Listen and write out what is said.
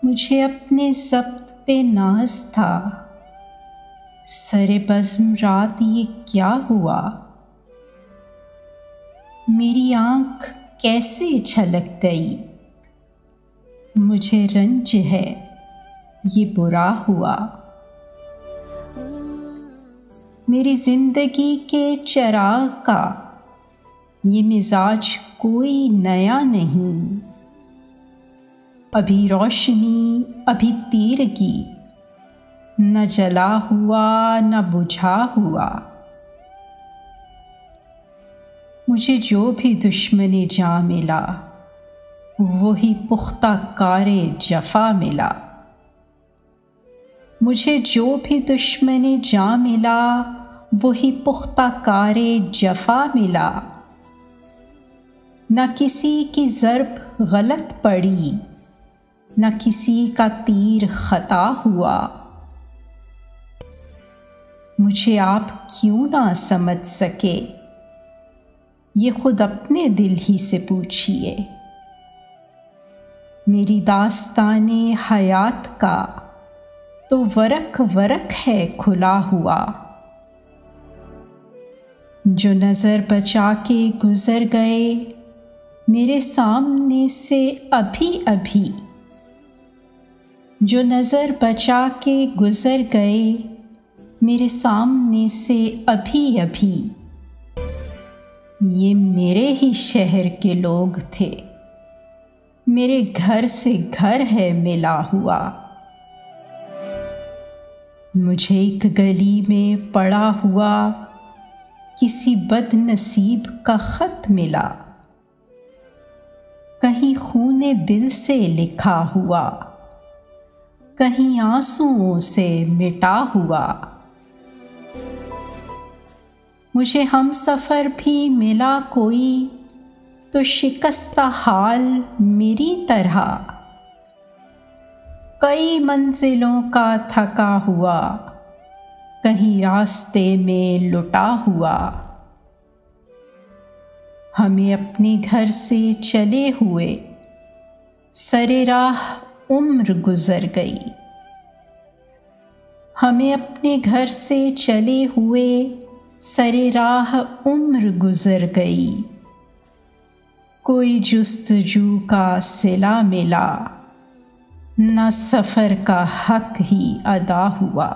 मुझे अपने ज़ब्त पे नाज था। सरे बज़्म रात ये क्या हुआ, मेरी आँख कैसे छलक गई। मुझे रंज है ये बुरा हुआ। मेरी ज़िंदगी के चिराग का ये मिजाज कोई नया नहीं। अभी रोशनी अभी तीरगी, न जला हुआ न बुझा हुआ। मुझे जो भी दुश्मने जा मिला, वही पुख्ता कारे जफा मिला। मुझे जो भी दुश्मने जा मिला, वही पुख्ता कारे जफा मिला। न किसी की ज़र्ब गलत पड़ी, न किसी का तीर खता हुआ। मुझे आप क्यों ना समझ सके, ये खुद अपने दिल ही से पूछिए। मेरी दास्ताने हयात का तो वरक वरक है खुला हुआ। जो नज़र बचा के गुज़र गए मेरे सामने से अभी अभी, जो नज़र बचा के गुज़र गए मेरे सामने से अभी अभी। ये मेरे ही शहर के लोग थे, मेरे घर से घर है मिला हुआ। मुझे एक गली में पड़ा हुआ किसी बदनसीब का खत मिला, कहीं खूने दिल से लिखा हुआ, कहीं आंसुओं से मिटा हुआ। मुझे हम सफ़र भी मिला कोई तो शिकस्ता हाल मेरी तरह, कई मंजिलों का थका हुआ, कहीं रास्ते में लुटा हुआ। हमें अपने घर से चले हुए सरे राह उम्र गुजर गई। हमें अपने घर से चले हुए सरे राह उम्र गुजर गई। कोई जुस्तजू का सिला मिला, न सफ़र का हक ही अदा हुआ।